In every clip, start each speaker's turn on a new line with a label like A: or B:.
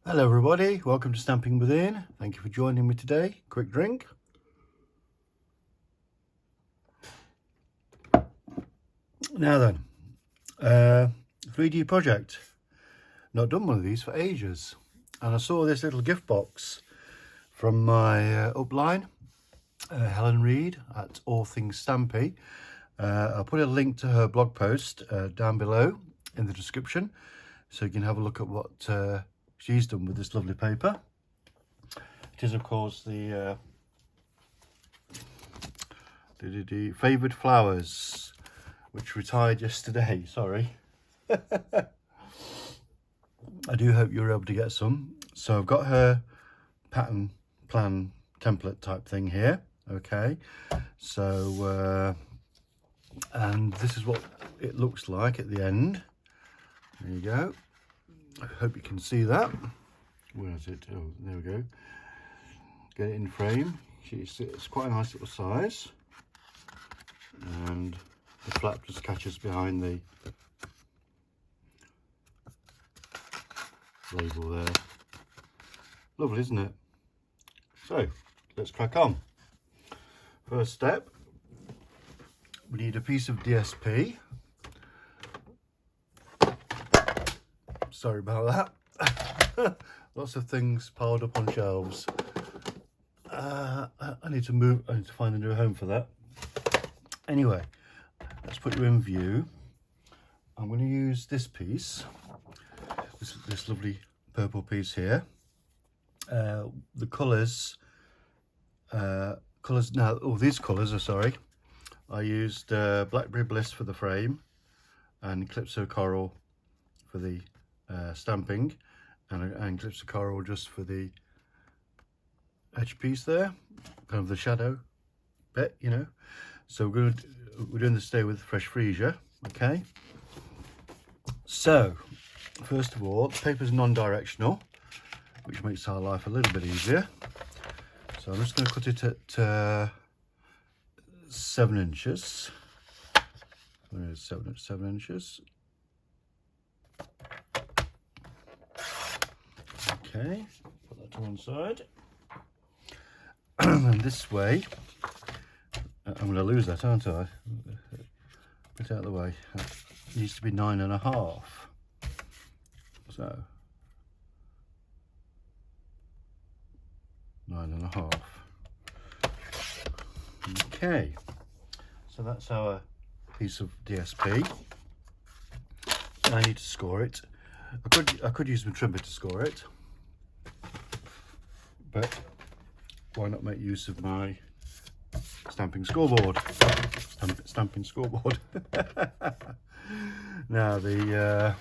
A: Hello everybody, welcome to Stamping Within. Thank you for joining me today. Quick drink. Now then, 3D project. Not done one of these for ages. And I saw this little gift box from my upline, Helen Reed at All Things Stampy. I'll put a link to her blog post down below in the description, so you can have a look at what she's done with this lovely paper. It is, of course, the Favored Flowers, which retired yesterday. Sorry. I do hope you're able to get some. So I've got her pattern plan template type thing here. Okay, so and this is what it looks like at the end. There you go. I hope you can see that. Where is it? Oh, there we go. Get it in frame. It's quite a nice little size, and the flap just catches behind the label there. Lovely, isn't it? So let's crack on. First step, we need a piece of DSP. Sorry about that. Lots of things piled up on shelves. I need to find a new home for that. Anyway, let's put you in view. I'm going to use this piece, this lovely purple piece here. The colours now. Oh, these colours are sorry. I used Blackberry Bliss for the frame and Calypso Coral for the stamping, and Calypso Coral just for the edge piece there, kind of the shadow bit, you know. So we're doing this today with fresh freesia. Okay, so first of all, the paper's non-directional, which makes our life a little bit easier. So I'm just going to cut it at 7 inches. There's 7 inches. Okay, put that to one side. And this way, I'm going to lose that, aren't I? Get out of the way. It needs to be 9.5. So 9.5. Okay, so that's our piece of DSP. I need to score it. I could use my trimmer to score it, but why not make use of my stamping scoreboard? Stamping scoreboard. Now I've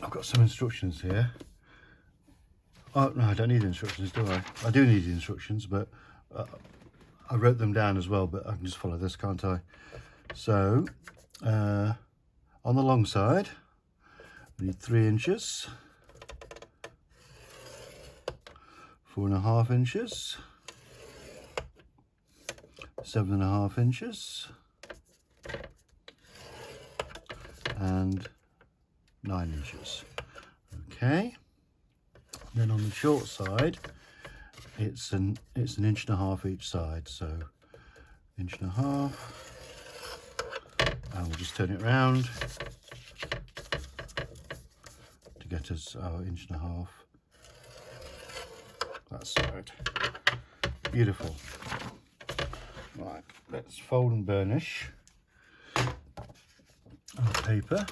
A: got some instructions here. Oh no, I don't need instructions, do I? I do need the instructions, but I wrote them down as well, but I can just follow this, can't I? So on the long side, we need 3 inches, 4.5 inches, 7.5 inches, and 9 inches. Okay. Then on the short side, it's an 1.5 inches each side. So 1.5 inches, and we'll just turn it around to get us our 1.5 inches that side. Beautiful. Right, let's fold and burnish our paper.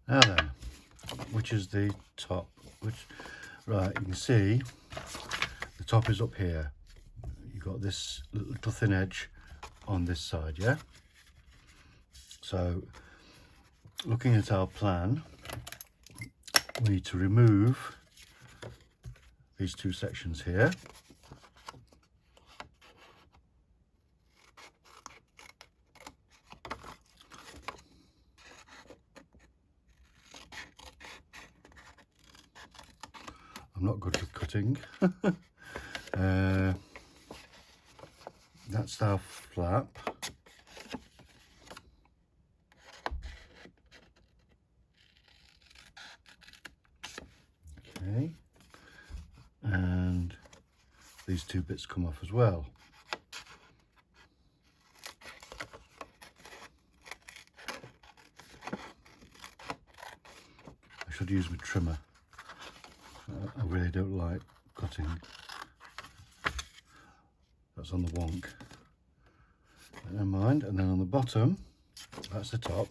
A: Now then, which is the top? Right, you can see the top is up here. You've got this little thin edge on this side, yeah? So, looking at our plan, we need to remove these two sections here. I'm not good with cutting. That's our flap. Okay. And these two bits come off as well. I should use my trimmer. I really don't like cutting. That's on the wonk. Never mind. And then on the bottom, that's the top.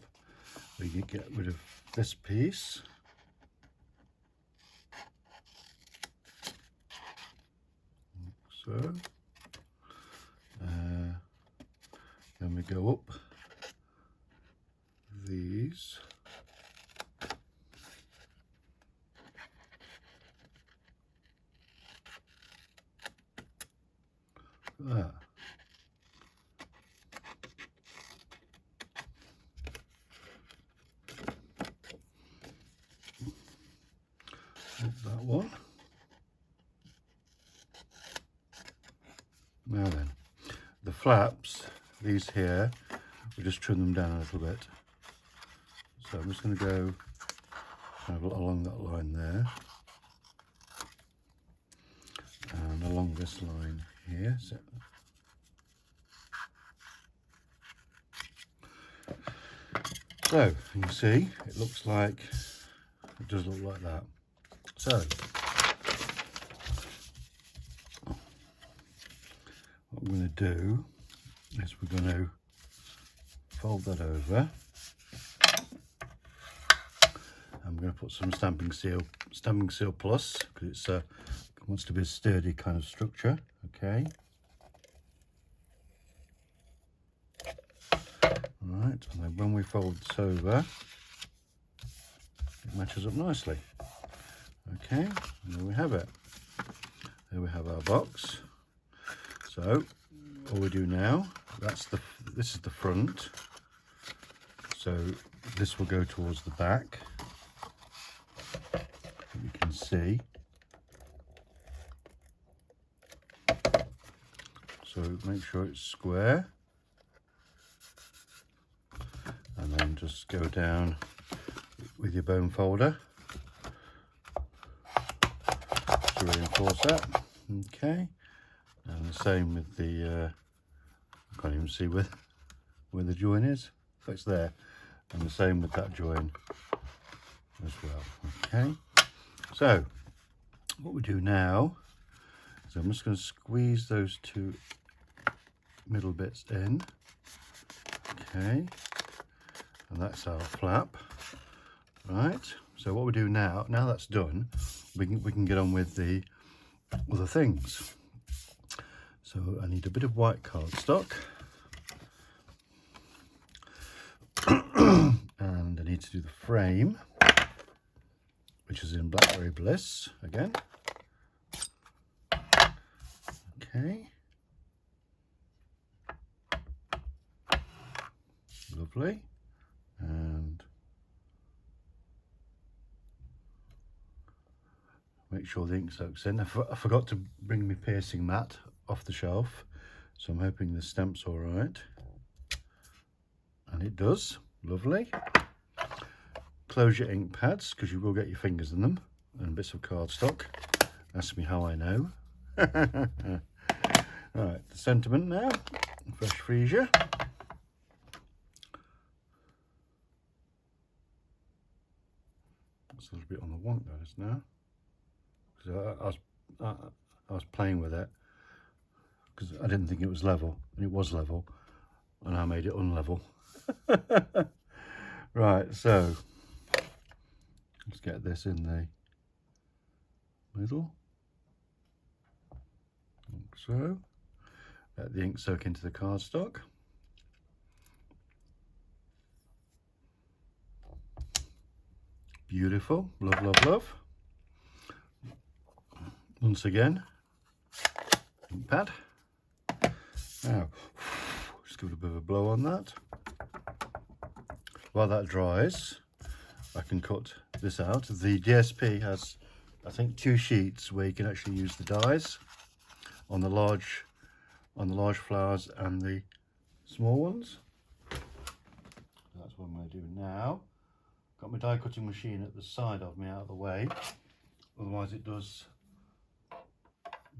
A: We can get rid of this piece. So. Then we go up these. There. That one. Now then, the flaps, these here, we'll just trim them down a little bit. So I'm just going to go kind of along that line there, and along this line here. So you can see it looks like, it does look like that. So what I'm going to do is we're going to fold that over. I'm going to put some Stampin' Seal Plus, because it wants to be a sturdy kind of structure. Okay. Right, and then when we fold this over, it matches up nicely. Okay, and there we have it. There we have our box. So all we do now, this is the front. So this will go towards the back. You can see. So make sure it's square. And then just go down with your bone folder to reinforce that. Okay, and the same with the I can't even see where the join is. Oh, it's there. And the same with that join as well. Okay, so what we do now is I'm just going to squeeze those two middle bits in. Okay, and that's our flap. Right, so what we do now that's done, we can get on with the other things. So I need a bit of white cardstock, and I need to do the frame, which is in Blackberry Bliss again. Okay, lovely. And make sure the ink soaks in. I forgot to bring my piercing mat off the shelf, so I'm hoping the stamp's all right. And it does. Lovely. Close your ink pads, because you will get your fingers in them, and bits of cardstock. Ask me how I know. Right, the sentiment now. Fresh freesia. It's a little bit on the wonk that is now, because I was playing with it because I didn't think it was level, and it was level, and I made it unlevel. Right, so Let's get this in the middle, like so. Let the ink soak into the cardstock. Beautiful, love, love, love. Once again, ink pad. Now, just give it a bit of a blow on that. While that dries, I can cut this out. The DSP has, I think, 2 sheets where you can actually use the dies on the large flowers and the small ones. That's what I'm going to do now. Got my die cutting machine at the side of me, out of the way. Otherwise, it does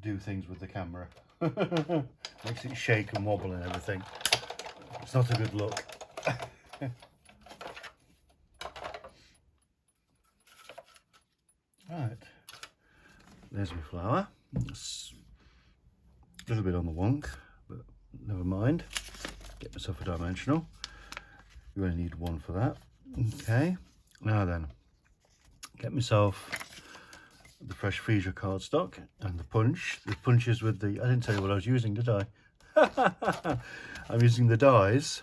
A: do things with the camera. Makes it shake and wobble and everything. It's not a good look. Right, there's my flower. It's a little bit on the wonk, but never mind. Get myself a dimensional. You only need 1 for that. Okay, now then, get myself the fresh freesia cardstock and the punch. The punch is with the, I didn't tell you what I was using, did I? I'm using the dies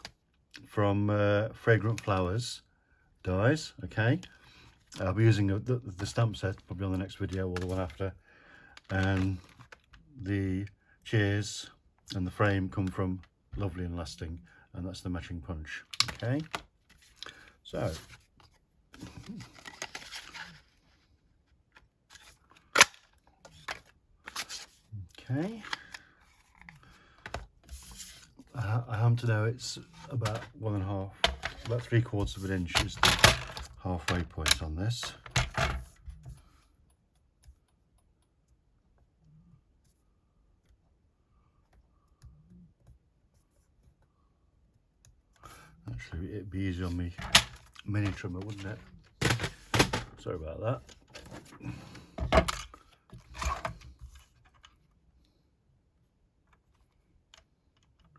A: from Favored Flowers dies, okay? I'll be using the stamp set probably on the next video or the one after. And the cheers and the frame come from Lovely and Lasting, and that's the matching punch, okay? So, okay. I happen to know it's about 1.5, about 3/4 of an inch is the halfway point on this. Actually, it'd be easy on me mini trimmer, wouldn't it? Sorry about that.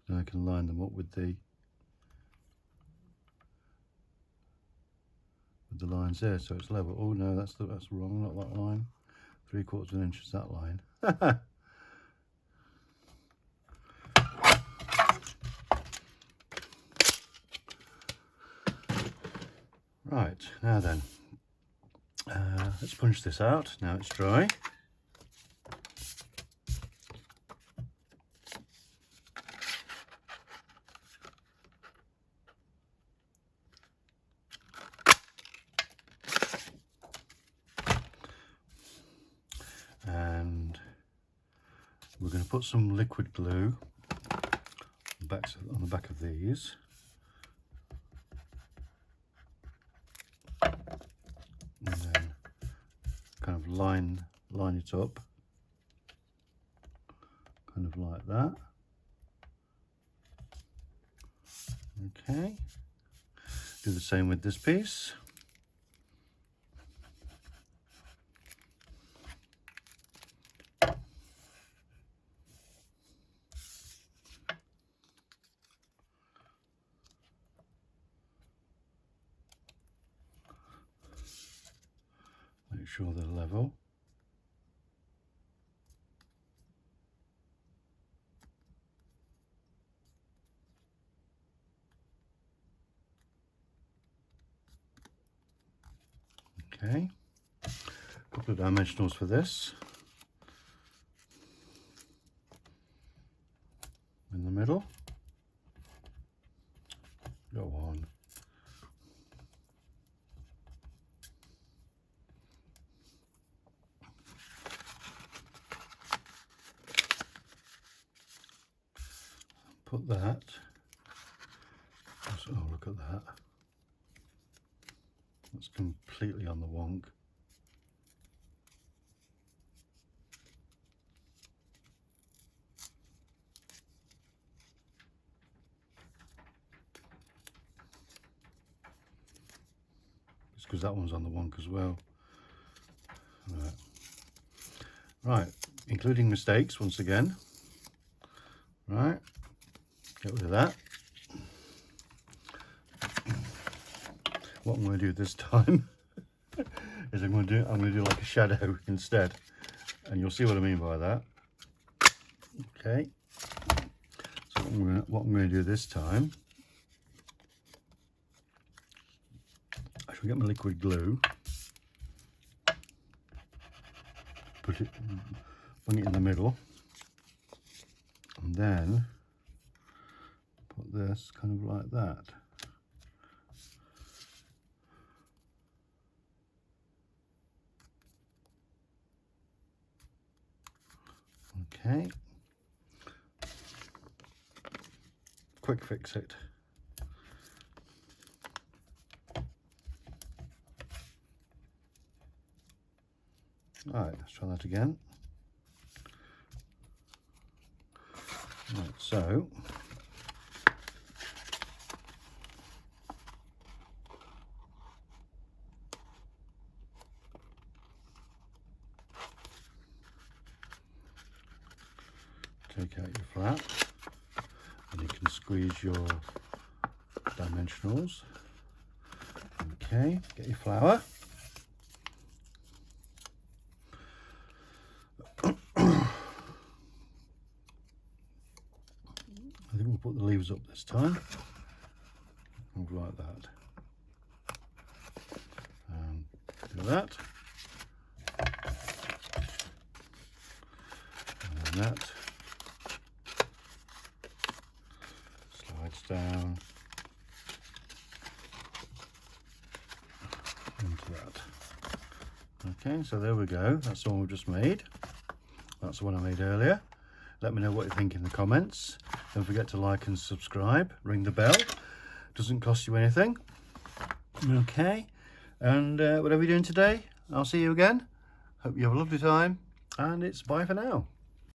A: Then I can line them up with the lines there, so it's level. Oh no, that's wrong, not that line. 3/4 of an inch is that line. Right, now then, let's punch this out. Now it's dry. And we're going to put some liquid glue on the back of these. And then kind of line it up, kind of like that. Okay, do the same with this piece. Make sure they're level. Okay, a couple of dimensionals for this. In the middle. Go on. Put that. Oh, look at that. That's completely on the wonk. It's because that one's on the wonk as well. Right, including mistakes once again. Right, get rid of that. What I'm going to do this time, is I'm going to do like a shadow instead, and you'll see what I mean by that. Okay, so what I'm going to do this time, I shall get my liquid glue, bring it in the middle, and then put this kind of like that. Okay, quick fix it. All right, let's try that again. Right, so take out your flap, and you can squeeze your dimensionals. Okay, get your flower. I think we'll put the leaves up this time, like that, and do that, and then that slides down into that. Okay, so there we go, that's the one we've just made. That's the one I made earlier. Let me know what you think in the comments. Don't forget to like and subscribe, ring the bell, doesn't cost you anything. Okay, and whatever you're doing today, I'll see you again. Hope you have a lovely time, and it's bye for now.